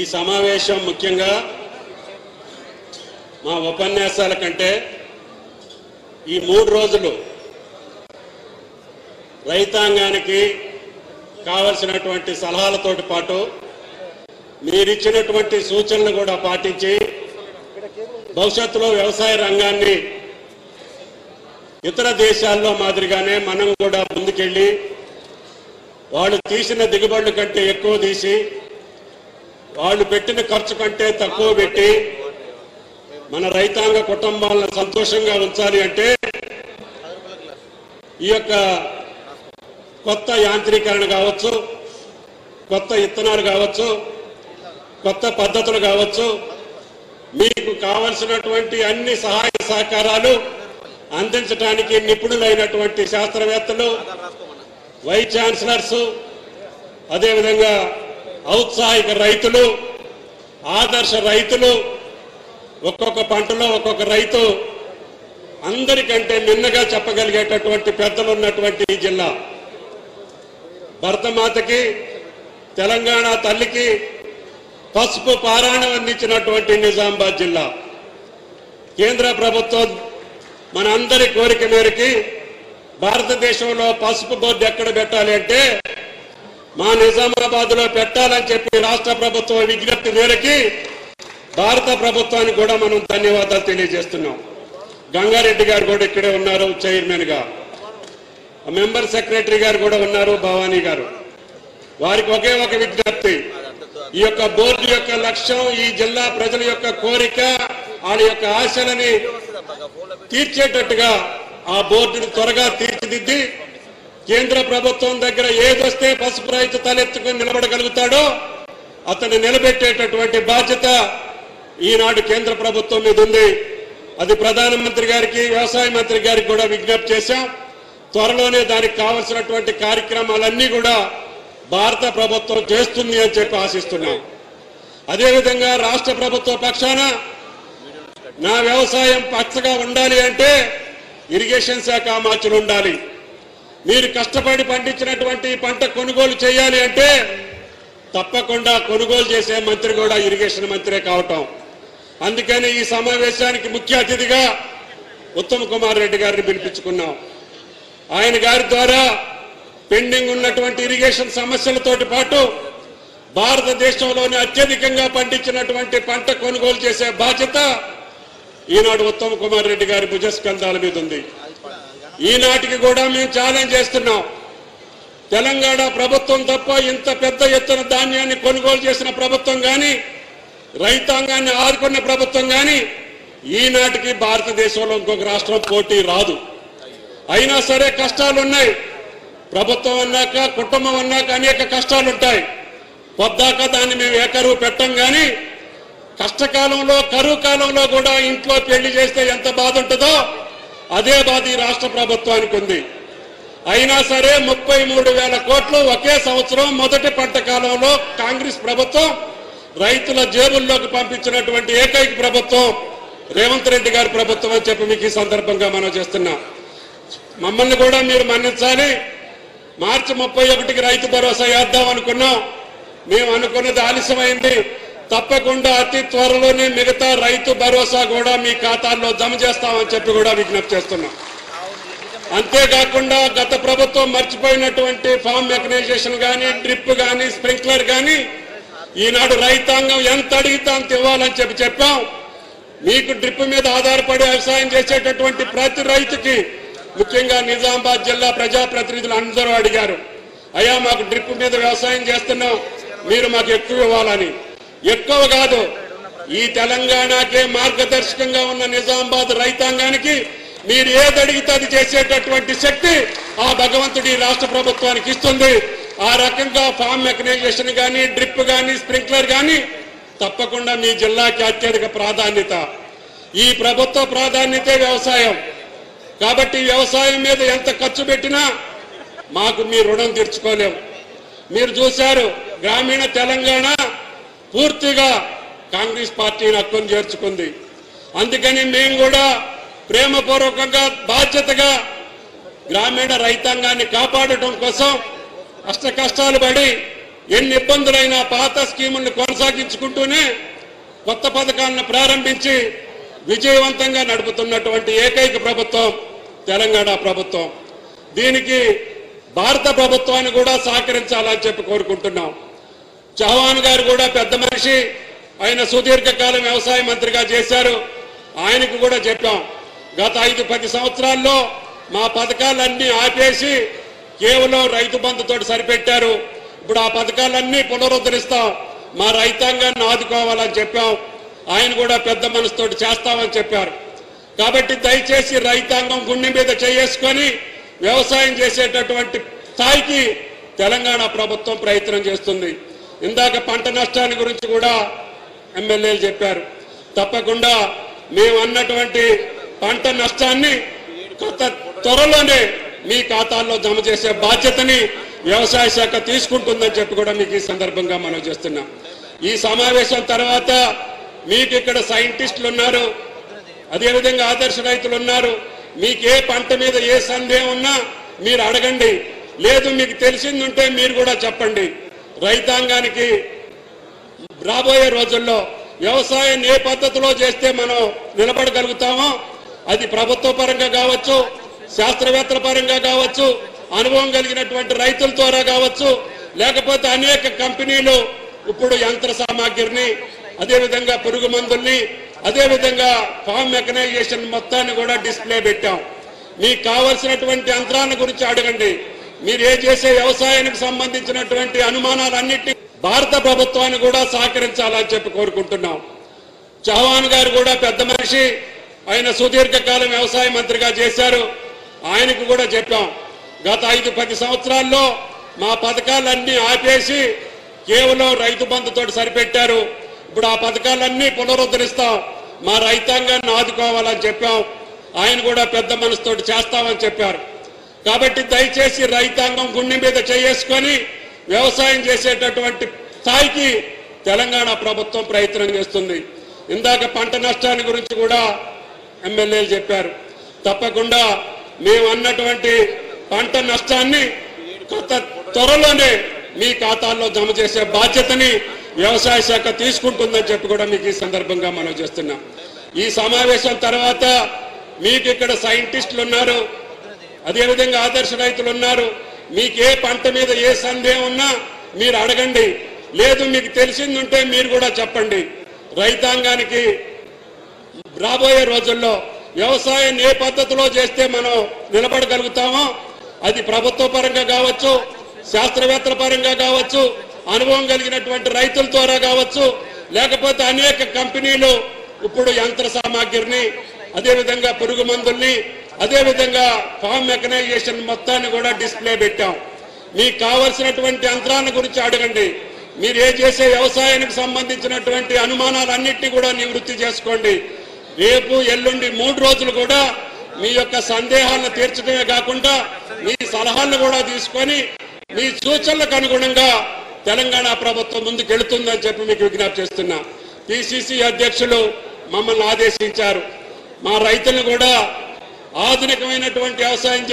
ఈ సమావేశం ముఖ్యంగా మా ఉపన్యాసాల కంటే ఈ 3 రోజులు రైతాంగానికి కావాల్సినటువంటి సలహాలతోటి పాటు మీరిచ్చినటువంటి సూచనలు కూడా పాటించి భవిష్యత్తులో వ్యవసాయ రంగాన్ని ఇతర దేశాల్లో మాదిరిగానే మనం కూడా ముందుకెళ్ళి వాళ్ళు తీసిన దిగుబడుల కంటే ఎక్కువ తీసి వాళ్ళు పెట్టిన ఖర్చు కంటే తక్కువ పెట్టి మన రైతాంగ కుటుంబాలను సంతోషంగా ఉంచాలి అంటే ఈ యొక్క కొత్త యాంత్రీకరణ కావచ్చు, కొత్త ఇత్తనాలు కావచ్చు, కొత్త పద్ధతులు కావచ్చు, మీకు కావలసినటువంటి అన్ని సహాయ సహకారాలు అందించడానికి నిపుణులైనటువంటి శాస్త్రవేత్తలు, వైస్ ఛాన్సలర్స్, అదేవిధంగా ఔత్సాహిక రైతులు, ఆదర్శ రైతులు, ఒక్కొక్క పంటలో ఒక్కొక్క రైతు అందరికంటే మిన్నగా చెప్పగలిగేటటువంటి పెద్దలు ఉన్నటువంటి ఈ జిల్లా భరతమాతకి, తెలంగాణ తల్లికి పసుపు పారాయణం అందించినటువంటి నిజామాబాద్ జిల్లా. కేంద్ర ప్రభుత్వం మన అందరి కోరిక మేరకి భారతదేశంలో పసుపు బోర్డు ఎక్కడ పెట్టాలి అంటే మా నిజామాబాద్ లో పెట్టాలని చెప్పి రాష్ట్ర ప్రభుత్వం విజ్ఞప్తి మేరకి భారత ప్రభుత్వానికి కూడా మనం ధన్యవాదాలు తెలియజేస్తున్నాం. గంగారెడ్డి గారు కూడా ఇక్కడే ఉన్నారు చైర్మన్ గా, మెంబర్ సెక్రటరీ గారు కూడా ఉన్నారు భవానీ గారు. వారికి ఒకే ఒక విజ్ఞప్తి, ఈ యొక్క బోర్డు యొక్క లక్ష్యం ఈ జిల్లా ప్రజల యొక్క కోరిక, వాళ్ళ యొక్క ఆశలని తీర్చేటట్టుగా ఆ బోర్డుని త్వరగా తీర్చిదిద్ది కేంద్ర ప్రభుత్వం దగ్గర ఏదొస్తే పసుపు రైతు తలెత్తుకుని నిలబడగలుగుతాడో అతన్ని నిలబెట్టేటటువంటి బాధ్యత ఈనాడు కేంద్ర ప్రభుత్వం మీద ఉంది. అది ప్రధానమంత్రి గారికి, వ్యవసాయ మంత్రి గారికి కూడా విజ్ఞప్తి చేశాం. త్వరలోనే దానికి కావలసినటువంటి కార్యక్రమాలన్నీ కూడా భారత ప్రభుత్వం చేస్తుంది అని చెప్పి ఆశిస్తున్నాం. అదేవిధంగా రాష్ట్ర ప్రభుత్వ పక్షాన నా వ్యవసాయం పచ్చగా ఉండాలి అంటే ఇరిగేషన్ శాఖ మార్చులు ఉండాలి. మీరు కష్టపడి పండించినటువంటి పంట కొనుగోలు చేయాలి అంటే తప్పకుండా కొనుగోలు చేసే మంత్రి కూడా ఇరిగేషన్ మంత్రే కావటం. అందుకని ఈ సమావేశానికి ముఖ్య అతిథిగా ఉత్తమ్ కుమార్ రెడ్డి గారిని పిలిపించుకున్నాం. ఆయన గారి ద్వారా పెండింగ్ ఉన్నటువంటి ఇరిగేషన్ సమస్యలతోటి పాటు భారతదేశంలోనే అత్యధికంగా పండించినటువంటి పంట కొనుగోలు చేసే బాధ్యత ఈనాడు ఉత్తమ్ కుమార్ రెడ్డి గారి భుజస్కంధాల మీద ఉంది. ఈనాటికి కూడా మేము ఛాలెంజ్ చేస్తున్నాం, తెలంగాణ ప్రభుత్వం తప్ప ఇంత పెద్ద ఎత్తున ధాన్యాన్ని కొనుగోలు చేసిన ప్రభుత్వం కానీ, రైతాంగాన్ని ఆదుకున్న ప్రభుత్వం కానీ ఈనాటికి భారతదేశంలో ఇంకొక రాష్ట్రం పోటీ రాదు. అయినా సరే కష్టాలు ఉన్నాయి. ప్రభుత్వం అన్నాక, కుటుంబం అన్నాక అనేక కష్టాలు ఉంటాయి. పొద్దాక దాన్ని మేము ఏకరువు పెట్టం కానీ కష్టకాలంలో, కరువు కాలంలో కూడా ఇంట్లో పెళ్లి చేస్తే ఎంత బాధ ఉంటుందో అదే బాధ ఈ రాష్ట్ర ప్రభుత్వానికి ఉంది. అయినా సరే 33,000 కోట్లు ఒకే సంవత్సరం మొదటి పంట కాలంలో కాంగ్రెస్ ప్రభుత్వం రైతుల జేబుల్లోకి పంపించినటువంటి ఏకైక ప్రభుత్వం రేవంత్ రెడ్డి గారి ప్రభుత్వం అని చెప్పి మీకు ఈ సందర్భంగా మనం చేస్తున్నాం. మమ్మల్ని కూడా మీరు మన్నించాలి. మార్చి 31కి రైతు భరోసా వేద్దాం అనుకున్నాం. మేము అనుకున్నది ఆలస్యమైంది. తప్పకుండా అతి త్వరలోనే మిగతా రైతు భరోసా కూడా మీ ఖాతాల్లో జమ చేస్తామని చెప్పి కూడా విజ్ఞప్తి చేస్తున్నాం. అంతేకాకుండా గత ప్రభుత్వం మర్చిపోయినటువంటి ఫామ్ మెకనైజేషన్ కానీ, డ్రిప్ కానీ, స్ప్రింక్లర్ కానీ ఈనాడు రైతాంగం ఎంత అడిగితే అంత ఇవ్వాలని చెప్పాం. మీకు డ్రిప్ మీద ఆధారపడి వ్యవసాయం చేసేటటువంటి ప్రతి రైతుకి, ముఖ్యంగా నిజామాబాద్ జిల్లా ప్రజాప్రతినిధులు అందరూ అడిగారు, అయ్యా మాకు డ్రిప్ మీద వ్యవసాయం చేస్తున్నాం, మీరు మాకు ఎక్కువ ఇవ్వాలని. ఎక్కువ కాదు, ఈ తెలంగాణకే మార్గదర్శకంగా ఉన్న నిజామాబాద్ రైతాంగానికి మీరు ఏది అడిగితే అది చేసేటటువంటి శక్తి ఆ భగవంతుడి రాష్ట్ర ప్రభుత్వానికి ఇస్తుంది. ఆ రకంగా ఫామ్ మెకనైజేషన్ కానీ, డ్రిప్ కానీ, స్ప్రింక్లర్ కానీ తప్పకుండా మీ జిల్లాకి అత్యధిక ప్రాధాన్యత. ఈ ప్రభుత్వ ప్రాధాన్యతే వ్యవసాయం. కాబట్టి వ్యవసాయం మీద ఎంత ఖర్చు పెట్టినా మాకు మీ రుణం తీర్చుకోలేం. మీరు చూశారు, గ్రామీణ తెలంగాణ పూర్తిగా కాంగ్రెస్ పార్టీని హక్కును చేర్చుకుంది. అందుకని మేము కూడా ప్రేమపూర్వకంగా, బాధ్యతగా గ్రామీణ రైతాంగాన్ని కాపాడటం కోసం అష్ట కష్టాలు పడి ఎన్ని ఇబ్బందులైనా పాత స్కీములను కొనసాగించుకుంటూనే కొత్త పథకాలను ప్రారంభించి విజయవంతంగా నడుపుతున్నటువంటి ఏకైక ప్రభుత్వం తెలంగాణ ప్రభుత్వం. దీనికి భారత ప్రభుత్వాన్ని కూడా సహకరించాలని చెప్పి కోరుకుంటున్నాం. చౌహాన్ గారు కూడా పెద్ద మనిషి, ఆయన సుదీర్ఘకాలం వ్యవసాయ మంత్రిగా చేశారు. ఆయనకు కూడా చెప్పాం, గత 5-10 సంవత్సరాల్లో మా పథకాలన్నీ ఆపేసి కేవలం రైతు బంధుతోటి సరిపెట్టారు. ఇప్పుడు ఆ పథకాలన్నీ పునరుద్ధరిస్తాం, మా రైతాంగాన్ని ఆదుకోవాలని చెప్పాం. ఆయన కూడా పెద్ద మనసుతోటి చేస్తామని చెప్పారు. కాబట్టి దయచేసి రైతాంగం గుండె మీద చేసుకొని వ్యవసాయం చేసేటటువంటి స్థాయికి తెలంగాణ ప్రభుత్వం ప్రయత్నం చేస్తుంది. ఇందాక పంట నష్టాన్ని గురించి కూడా ఎమ్మెల్యేలు చెప్పారు. తప్పకుండా మేము అన్నటువంటి పంట నష్టాన్ని త్వరలోనే మీ ఖాతాల్లో జమ చేసే బాధ్యతని వ్యవసాయ శాఖ తీసుకుంటుందని చెప్పి కూడా మీకు ఈ సందర్భంగా మనం చేస్తున్నాం. ఈ సమావేశం తర్వాత మీకు ఇక్కడ సైంటిస్టులు ఉన్నారు, అదేవిధంగా ఆదర్శ రైతులు ఉన్నారు. మీకు ఏ పంట మీద ఏ సందేహం ఉన్నా మీరు అడగండి, లేదు మీకు తెలిసిందుంటే మీరు కూడా చెప్పండి. రైతాంగానికి రాబోయే రోజుల్లో వ్యవసాయం ఏ పద్ధతిలో చేస్తే మనం నిలబడగలుగుతామో అది ప్రభుత్వ పరంగా కావచ్చు, శాస్త్రవేత్తల పరంగా కావచ్చు, అనుభవం కలిగినటువంటి రైతుల ద్వారా కావచ్చు, లేకపోతే అనేక కంపెనీలు ఇప్పుడు యంత్ర సామాగ్రిని, అదేవిధంగా పురుగు మందుల్ని, అదేవిధంగా ఫామ్ మెకనైజేషన్ మొత్తాన్ని కూడా డిస్ప్లే పెట్టాం. మీకు కావలసినటువంటి యంత్రాల గురించి అడగండి. మీరు ఏ చేసే వ్యవసాయానికి సంబంధించినటువంటి అనుమానాలన్నిటి భారత ప్రభుత్వాన్ని కూడా సహకరించాలని చెప్పి కోరుకుంటున్నాం. చౌహాన్ గారు కూడా పెద్ద మనిషి, ఆయన సుదీర్ఘకాలం వ్యవసాయ మంత్రిగా చేశారు. ఆయనకు కూడా చెప్పాం, గత 5-10 సంవత్సరాల్లో మా పథకాలన్నీ ఆపేసి కేవలం రైతు బంధుతోటి సరిపెట్టారు. ఇప్పుడు ఆ పథకాలన్నీ పునరుద్ధరిస్తాం, మా రైతాంగాన్ని ఆదుకోవాలని చెప్పాం. ఆయన కూడా పెద్ద మనసుతోటి చేస్తామని చెప్పారు. కాబట్టి దయచేసి రైతాంగం గుండె మీద చేసుకొని వ్యవసాయం చేసేటటువంటి స్థాయికి తెలంగాణ ప్రభుత్వం ప్రయత్నం చేస్తుంది. ఇందాక పంట నష్టాన్ని గురించి కూడా ఎమ్మెల్యేలు చెప్పారు. తప్పకుండా మేము అన్నటువంటి పంట నష్టాన్ని త్వరలోనే మీ ఖాతాల్లో జమ చేసే బాధ్యతని వ్యవసాయ శాఖ తీసుకుంటుందని చెప్పి కూడా మీకు ఈ సందర్భంగా మనం చేస్తున్నాం. ఈ సమావేశం తర్వాత మీకు ఇక్కడ సైంటిస్టులు ఉన్నారు, అదేవిధంగా ఆదర్శ రైతులు ఉన్నారు. మీకు ఏ పంట మీద ఏ సందేహం ఉన్నా మీరు అడగండి, లేదు మీకు తెలిసిందుంటే మీరు కూడా చెప్పండి. రైతాంగానికి రాబోయే రోజుల్లో వ్యవసాయం ఏ పద్ధతిలో చేస్తే మనం నిలబడగలుగుతామో అది ప్రభుత్వ పరంగా కావచ్చు, శాస్త్రవేత్తల పరంగా కావచ్చు, అనుభవం కలిగినటువంటి రైతుల ద్వారా కావచ్చు, లేకపోతే అనేక కంపెనీలు ఇప్పుడు యంత్ర సామాగ్రిని, అదేవిధంగా పురుగు మందుల్ని, అదేవిధంగా ఫామ్ మెకనైజేషన్ మొత్తాన్ని కూడా డిస్ప్లే పెట్టాం. మీకు కావలసినటువంటి యంత్రాల గురించి అడగండి. మీరు ఏ చేసే వ్యవసాయానికి సంబంధించినటువంటి అనుమానాలన్నింటినీ కూడా నివృత్తి చేసుకోండి. రేపు ఎల్లుండి 3 రోజులు కూడా మీ యొక్క సందేహాలను తీర్చడమే కాకుండా మీ సలహాలను కూడా తీసుకొని మీ సూచనలకు అనుగుణంగా తెలంగాణ ప్రభుత్వం ముందుకెళ్తుందని చెప్పి మీకు విజ్ఞప్తి చేస్తున్నా. పిసిసి అధ్యక్షులు మమ్మల్ని ఆదేశించారు, మా రైతులను కూడా ఆధునికమైనటువంటి వ్యవసాయం